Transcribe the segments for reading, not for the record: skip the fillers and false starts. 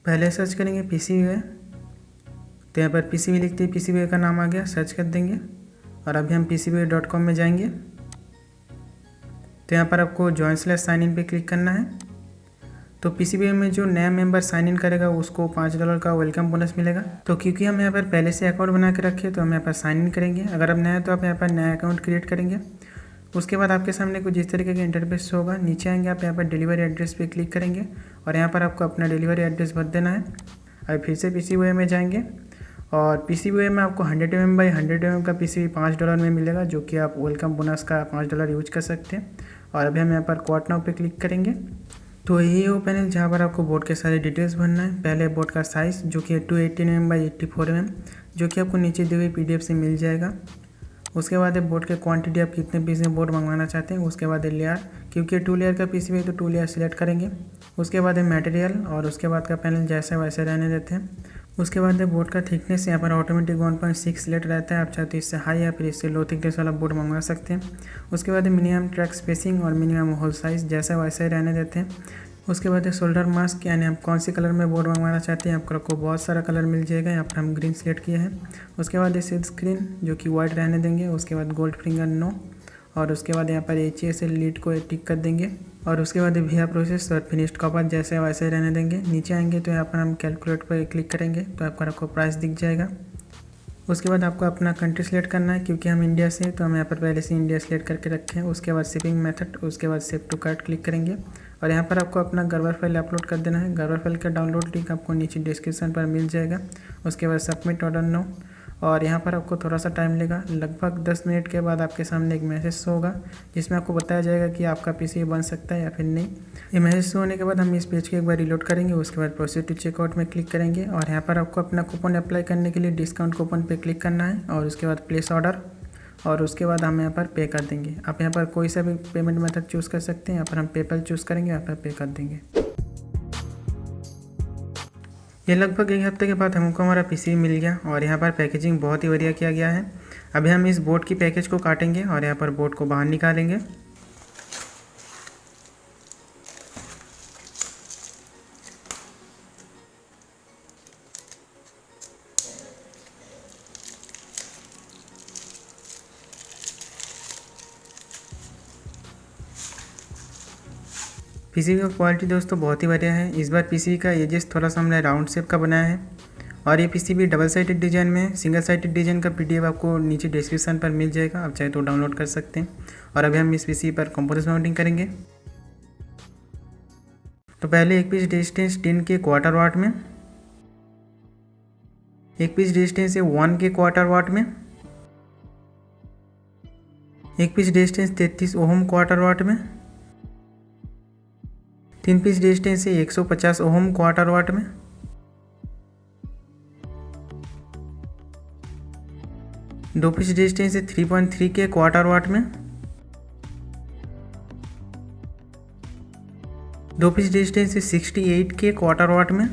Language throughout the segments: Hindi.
पहले सर्च करेंगे PCBWay, तो यहाँ पर PCB लिखते ही PCBWay का नाम आ गया, सर्च कर देंगे। और अभी हम PCBWay.com में जाएंगे, तो यहाँ पर आपको join/sign in पे क्लिक करना है। तो PCBWay में जो नया मेंबर साइन इन करेगा उसको $5 का वेलकम बोनस मिलेगा। तो क्योंकि हम यहाँ पर पहले से अकाउंट बना के रखे तो हम यहाँ पर साइन इन करेंगे। अगर आप नया है तो आप यहाँ पर नया अकाउंट क्रिएट करेंगे। उसके बाद आपके सामने कुछ इस तरीके का इंटरफेस होगा। नीचे आएंगे, आप यहाँ पर डिलीवरी एड्रेस पे क्लिक करेंगे और यहाँ पर आपको अपना डिलीवरी एड्रेस भर देना है। अब फिर से PCBWay में जाएंगे और PCBWay में आपको 100 mm x 100 mm का PCB $5 में मिलेगा, जो कि आप वेलकम बोनस का $5 यूज कर सकते हैं। और अभी हम यहाँ पर क्वाट नाउ पे क्लिक करेंगे। तो यही वो पैनल जहाँ पर आपको बोर्ड के सारे डिटेल्स भरना है। पहले बोर्ड का साइज़ जो कि 218 mm x 84 mm, जो कि आपको नीचे दी हुई PDF से मिल जाएगा। उसके बाद बोर्ड के क्वांटिटी, आप कितने पीस में बोर्ड मंगवाना चाहते हैं। उसके बाद लेयर, क्योंकि 2 लेयर का PCB है तो 2 लेयर सिलेक्ट करेंगे। उसके बाद मटेरियल और उसके बाद का पैनल जैसे वैसे रहने देते हैं। उसके बाद बोर्ड का थिकनेस, यहाँ पर ऑटोमेटिक 1.6 सिलेक्ट रहता है। आप चाहे तो इससे हाई या फिर इससे लो थिकनेस वाला बोर्ड मंगवा सकते हैं। उसके बाद मिनिमम ट्रैक स्पेसिंग और मिनिमम होल साइज़ जैसा वैसे रहने देते हैं। उसके बाद सोल्डर मास्क, यानी आप कौन सी कलर में बोर्ड मंगवाना चाहते हैं। आपको बहुत सारा कलर मिल जाएगा, यहाँ पर हम ग्रीन सेलेक्ट किए हैं। उसके बाद सिल्क स्क्रीन जो कि वाइट रहने देंगे। उसके बाद गोल्ड फिंगर नो, और उसके बाद यहाँ पर HASL लीड को टिक कर देंगे। और उसके बाद VIA प्रोसेस और फिनिश्ड कॉपर जैसे वैसे रहने देंगे। नीचे आएंगे तो यहाँ पर हम कैलकुलेट पर क्लिक करेंगे तो आपको प्राइस दिख जाएगा। उसके बाद आपको अपना कंट्री सेलेक्ट करना है, क्योंकि हम इंडिया से, तो हम यहाँ पर पहले से इंडिया सेलेक्ट करके रखे हैं। उसके बाद शिपिंग मेथड, उसके बाद सेव टू कार्ट क्लिक करेंगे और यहाँ पर आपको अपना गर्वर फाइल अपलोड कर देना है। गर्वर फाइल का डाउनलोड लिंक आपको नीचे डिस्क्रिप्शन पर मिल जाएगा। उसके बाद सबमिट ऑर्डर नो, और यहाँ पर आपको थोड़ा सा टाइम लेगा। लगभग 10 मिनट के बाद आपके सामने एक मैसेज शो होगा, जिसमें आपको बताया जाएगा कि आपका PCB बन सकता है या फिर नहीं। ये मैसेज शो होने के बाद हम इस पेज को एक बार रिलोड करेंगे। उसके बाद प्रोसीड टू चेकआउट में क्लिक करेंगे और यहाँ पर आपको अपना कूपन अप्लाई करने के लिए डिस्काउंट कूपन पे क्लिक करना है और उसके बाद प्लेस ऑर्डर, और उसके बाद हम यहाँ पर पे कर देंगे। आप यहाँ पर कोई सा भी पेमेंट मेथड चूज़ कर सकते हैं। यहाँ पर हम पेपल चूज़ करेंगे, यहाँ पर पे कर देंगे। ये लगभग 1 हफ्ते के बाद हमको हमारा PCB मिल गया और यहाँ पर पैकेजिंग बहुत ही बढ़िया किया गया है। अभी हम इस बोर्ड की पैकेज को काटेंगे और यहाँ पर बोर्ड को बाहर निकालेंगे। PCB का क्वालिटी दोस्तों बहुत ही बढ़िया है। इस बार PCB का एजेस थोड़ा सा हमने राउंड शेप का बनाया है और ये PCB डबल साइडेड डिज़ाइन में है। सिंगल साइडेड डिज़ाइन का PDF आपको नीचे डिस्क्रिप्शन पर मिल जाएगा, आप चाहे तो डाउनलोड कर सकते हैं। और अभी हम इस PCB पर कंपोनेंट्स माउंटिंग करेंगे। तो पहले एक पीस डिस्टेंस 10 के क्वार्टर वाट में, एक पीस डिस्टेंस 1 के क्वार्टर वाट में, एक पीस डिस्टेंस 33 ओम क्वार्टर वाट में, 3 पीस डिस्टेंस 150 ओम क्वार्टर वाट में, 2 पीस डिस्टेंस 3.3 के क्वार्टर वाट में, 2 पीस डिस्टेंस 68 के क्वार्टर वाट में,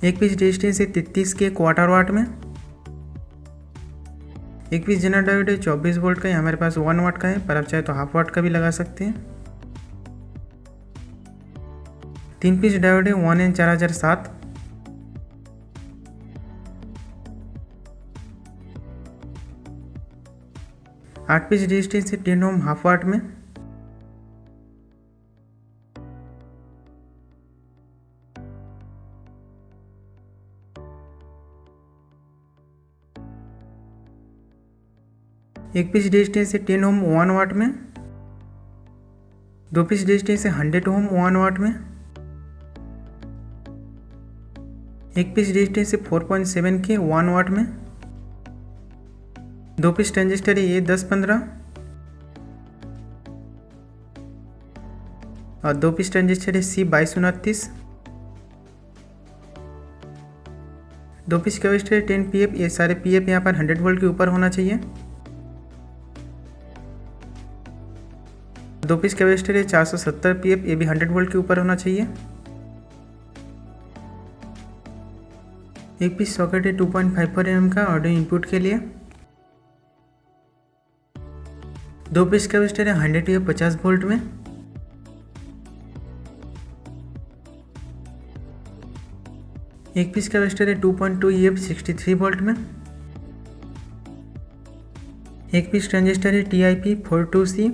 एक पीस डिस्टेंस 33 के क्वार्टर वाट में, एक पीस जनरल डायोड 24 वोल्ट का है। हमारे पास 1 वाट का है, पर आप चाहे तो हाफ वाट का भी लगा सकते हैं। 3 piece diode 1N4007, 8 piece distance 10 ohm half watt में, एक पीस डिस्टेंस 10 ओम 1 वाट में, 2 पीस डिस्टेंस 100 ओम 1 वाट में, एक पीस डिस्टेंस 4.7 के 1 वाट में, 2 पीस ट्रांजिस्टर A1015 और 2 piece transistor C2229, 2 piece capacitor 10 PF। ये सारे PF यहाँ पर 100 वोल्ट के ऊपर होना चाहिए। 2 पीस कैपेसिटर 470 PF, ये भी 100 वोल्ट के ऊपर होना चाहिए। एक पीस सॉकेट 2.54 mm का ऑडियो इनपुट के लिए। 2 पीस कैपेसिटर 100 PF 50 वोल्ट में। एक पीस कैपेसिटर है 2.2 EF 63 वोल्ट में। एक पीस ट्रांजिस्टर है TIP42C।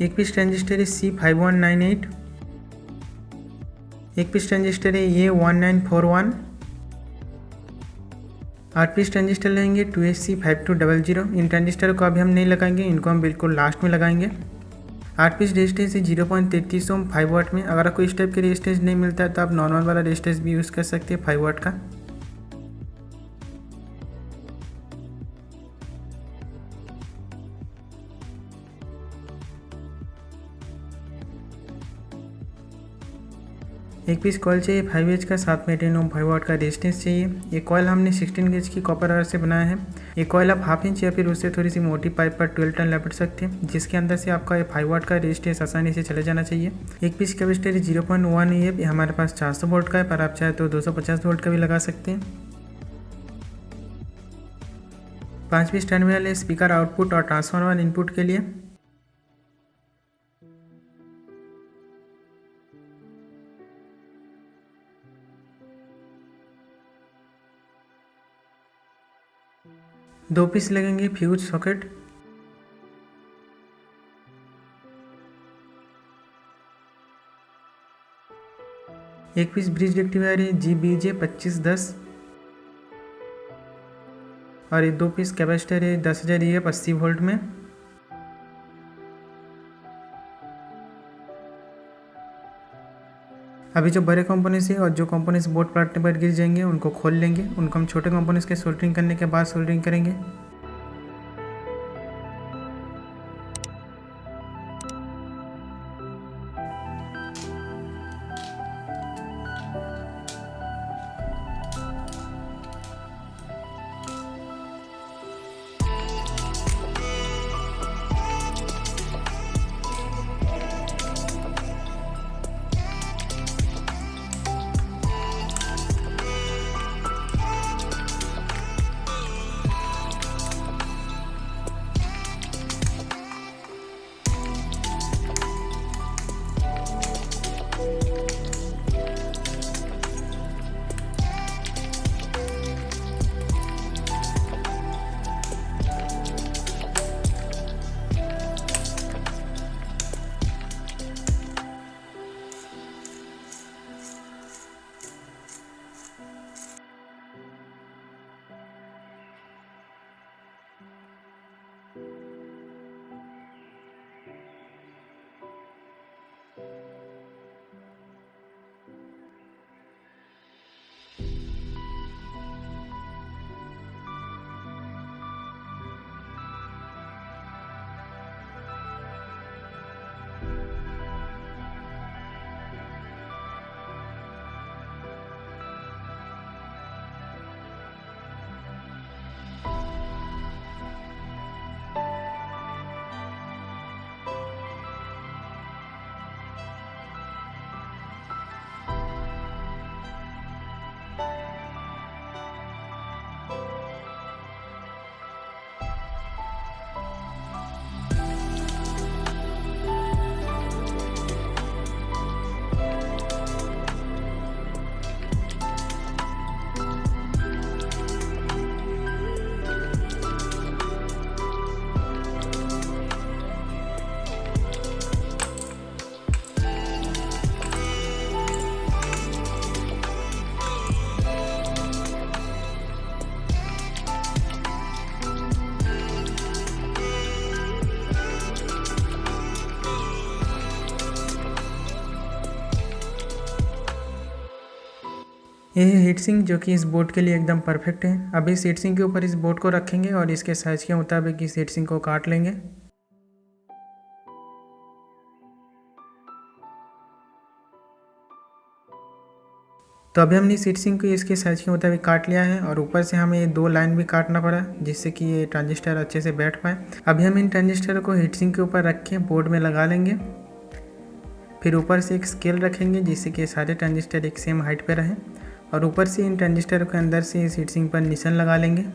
एक पीस ट्रांजिस्टर है C5198। एक पीस ट्रांजिस्टर है A1941। 8 पीस ट्रांजिस्टर लेंगे 2SC5200। इन ट्रांजिस्टर को अभी हम नहीं लगाएंगे, इनको हम बिल्कुल लास्ट में लगाएंगे। 8 पीस रेजिस्टेंस है 0.33 ओम 5 वाट में। अगर आपको इस टाइप के रेजिस्टेंस नहीं मिलता है तो आप नॉर्मल वाला रेजिस्टेंस भी यूज़ कर सकते हैं 5 वाट का। एक पीस कॉइल चाहिए 5H का, साथ में 10 ओम 5 वाट का रेजिस्टेंस चाहिए। ये कॉइल हमने 16 गेज की कॉपर वायर से बनाया है। ये कॉइल आप हाफ इंच या फिर उससे थोड़ी सी मोटी पाइप पर 12 टर्न लपेट सकते हैं, जिसके अंदर से आपका ये 5 वाट का रेजिस्टेंस आसानी से चले जाना चाहिए। एक पीस कैपेसिटर 0.1 EF, हमारे पास 400 वोल्ट का है, पर आप चाहे तो 250 वोल्ट का भी लगा सकते हैं। 5 पीस टर्मिनल है स्पीकर आउटपुट और ट्रांसफार्मर इनपुट के लिए। दो पीस लगेंगे फ्यूज सॉकेट। एक पीस ब्रिज रेक्टिफायर है GBJ2510 और ये 2 पीस कैपेसिटर है 10,000 EF 80 वोल्ट में। अभी जो बड़े कंपोनेंट्स है और जो कंपोनेंट्स बोर्ड प्लाटने पर गिर जाएंगे उनको खोल लेंगे, उनको हम छोटे कंपोनेंट्स के सोल्डरिंग करने के बाद सोल्डरिंग करेंगे। ये है हीट सिंक जो कि इस बोर्ड के लिए एकदम परफेक्ट है। अभी इस हीट सिंक के ऊपर इस बोर्ड को रखेंगे और इसके साइज के मुताबिक इस हीट सिंक को काट लेंगे। तो अभी हमने इस हीट सिंक को इसके साइज के मुताबिक काट लिया है और ऊपर से हमें ये 2 लाइन भी काटना पड़ा जिससे कि ये ट्रांजिस्टर अच्छे से बैठ पाए। अभी हम इन ट्रांजिस्टर को हीट सिंक के ऊपर रख के बोर्ड में लगा लेंगे। फिर ऊपर से एक स्केल रखेंगे जिससे कि सारे ट्रांजिस्टर एक सेम हाइट पे रहें और ऊपर से इन ट्रांजिस्टर के अंदर से इस हीट सिंक पर निशान लगा लेंगे।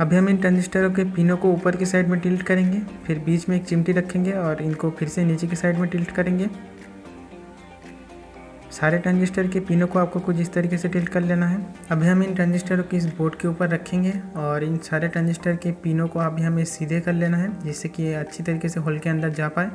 अभी हम इन ट्रांजिस्टरों के पिनों को ऊपर की साइड में टिल्ट करेंगे, फिर बीच में एक चिमटी रखेंगे और इनको फिर से नीचे की साइड में टिल्ट करेंगे। सारे ट्रांजिस्टर के पिनों को आपको कुछ इस तरीके से टिल्ट कर लेना है। अभी हम इन ट्रांजिस्टरों को इस बोर्ड के ऊपर रखेंगे और इन सारे ट्रांजिस्टर के पिनों को अभी हमें सीधे कर लेना है, जिससे कि ये अच्छी तरीके से होल के अंदर जा पाए।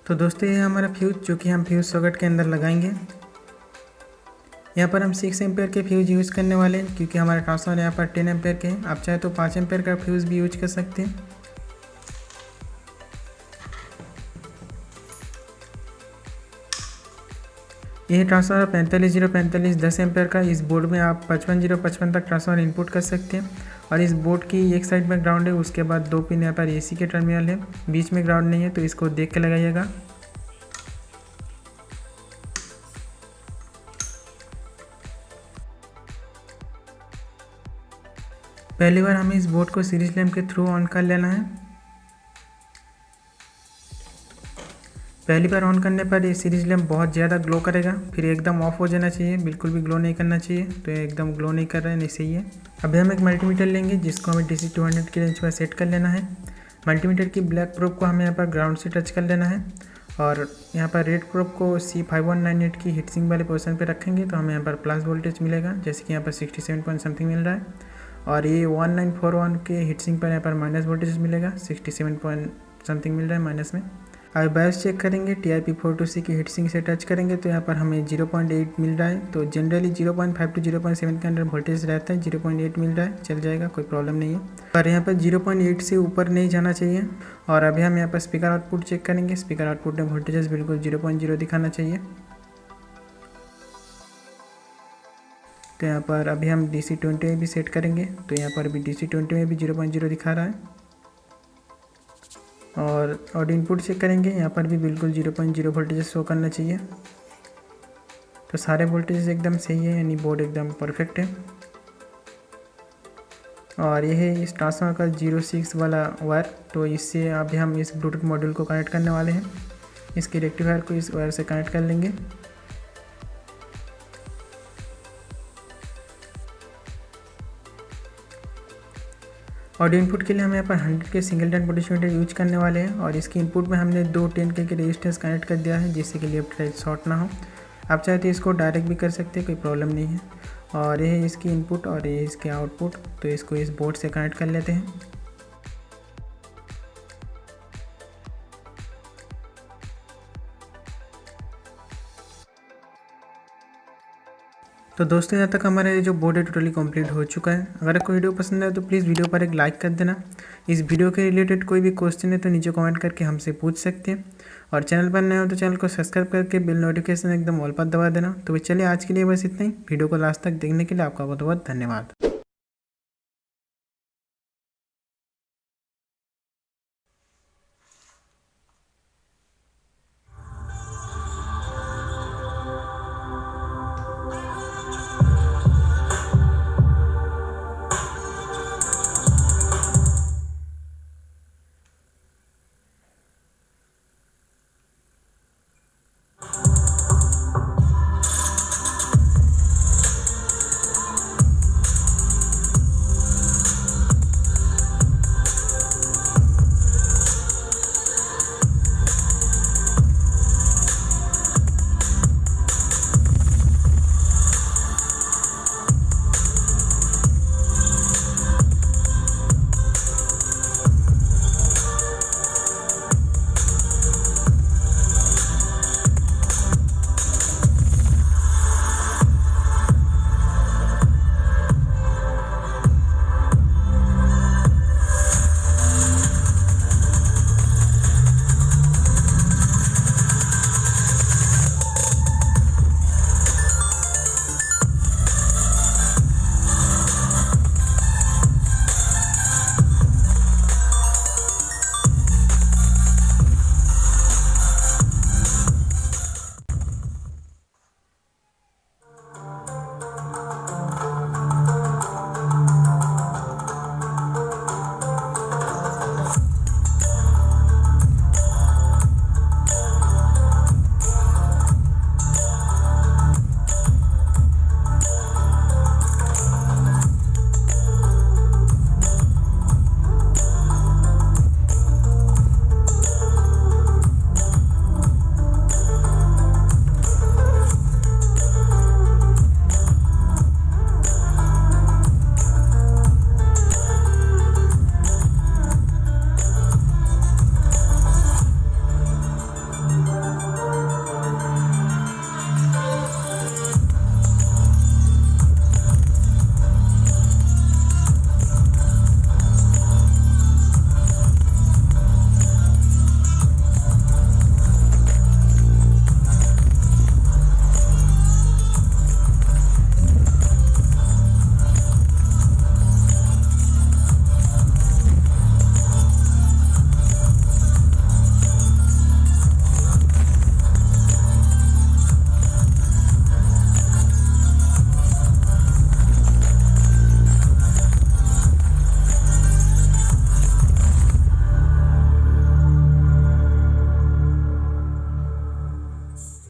तो दोस्तों ये हमारा फ्यूज़ जो कि हम फ्यूज़ सॉकेट के अंदर लगाएंगे। यहाँ पर हम 6 एम्पेयर के फ्यूज़ यूज़ करने वाले हैं, क्योंकि हमारा ट्रांसफार्मर यहाँ पर 10 एम्पेयर के हैं। आप चाहे तो 5 एम्पेयर का फ्यूज़ भी यूज कर सकते हैं। यह ट्रांसफार्मर 45045 10 एम्पेयर का। इस बोर्ड में आप 5555 तक ट्रांसफार्मर इनपुट कर सकते हैं। और इस बोर्ड की एक साइड में ग्राउंड है, उसके बाद 2 पिन यहाँ पर एसी के टर्मिनल है, बीच में ग्राउंड नहीं है, तो इसको देख के लगाइएगा। पहली बार हमें इस बोर्ड को सीरीज लैंप के थ्रू ऑन कर लेना है। पहली बार ऑन करने पर ये सीरीज लैंप बहुत ज़्यादा ग्लो करेगा, फिर एकदम ऑफ हो जाना चाहिए, बिल्कुल भी ग्लो नहीं करना चाहिए। तो ये एकदम ग्लो नहीं कर रहा है, नहीं सही है। अभी हम एक मल्टीमीटर लेंगे, जिसको हमें DC 200 की रेंज पर सेट कर लेना है। मल्टीमीटर की ब्लैक प्रोब को हमें यहाँ पर ग्राउंड से टच कर लेना है और यहाँ पर रेड प्रोब को C5198 की हीटसिंक वाले पोर्शन पर रखेंगे, तो हमें यहाँ पर प्लस वोल्टेज मिलेगा, जैसे कि यहाँ पर 67 पॉइंट समथिंग मिल रहा है। और ये 1941 के हीटसिंक पर यहाँ पर माइनस वोल्टेज मिलेगा, 67 पॉइंट समथिंग मिल रहा है माइनस में। अब बायस चेक करेंगे, TRP420 की हीटसिंक से टच करेंगे तो यहाँ पर हमें 0.8 मिल रहा है। तो जनरली 0.5 to 0.7 के अंदर वोल्टेज रहता है, 0.8 मिल रहा है, चल जाएगा, कोई प्रॉब्लम नहीं है। पर यहाँ पर 0.8 से ऊपर नहीं जाना चाहिए। और अभी हम यहाँ पर स्पीकर आउटपुट चेक करेंगे। स्पीकर आउटपुट में वोल्टेज बिल्कुल 0.0 दिखाना चाहिए। तो यहाँ पर अभी हम DC 20 में भी सेट करेंगे, तो यहाँ पर भी DC 20 में भी 0.0 दिखा रहा है। और इनपुट चेक करेंगे, यहाँ पर भी बिल्कुल 0.0 वोल्टेज शो करना चाहिए। तो सारे वोल्टेज एकदम सही है, यानी बोर्ड एकदम परफेक्ट है। और यह है इस ट्रांसफार्मर का 06 वाला वायर। तो इससे अभी हम इस ब्लूटूथ मॉड्यूल को कनेक्ट करने वाले हैं। इसके रेक्टिफायर को इस वायर से कनेक्ट कर लेंगे। ऑडियो इनपुट के लिए हम यहाँ पर 100 के सिंगल टर्न पोटेंशियोमीटर यूज करने वाले हैं। और इसके इनपुट में हमने 2 10K के रेजिस्टेंस कनेक्ट कर दिया है, जिससे कि लेफ्ट राइट शॉर्ट ना हो। आप चाहे तो इसको डायरेक्ट भी कर सकते हैं, कोई प्रॉब्लम नहीं है। और ये है इसकी इनपुट और ये इसके आउटपुट। तो इसको इस बोर्ड से कनेक्ट कर लेते हैं। तो दोस्तों यहाँ तक हमारा ये जो बोर्ड है टोटली कंप्लीट हो चुका है। अगर आपको वीडियो पसंद आए तो प्लीज़ वीडियो पर एक लाइक कर देना। इस वीडियो के रिलेटेड कोई भी क्वेश्चन है तो नीचे कमेंट करके हमसे पूछ सकते हैं। और चैनल पर नए हो तो चैनल को सब्सक्राइब करके बेल नोटिफिकेशन एकदम ऑल पर दबा देना। तो चलिए आज के लिए बस इतना ही। वीडियो को लास्ट तक देखने के लिए आपका बहुत बहुत धन्यवाद।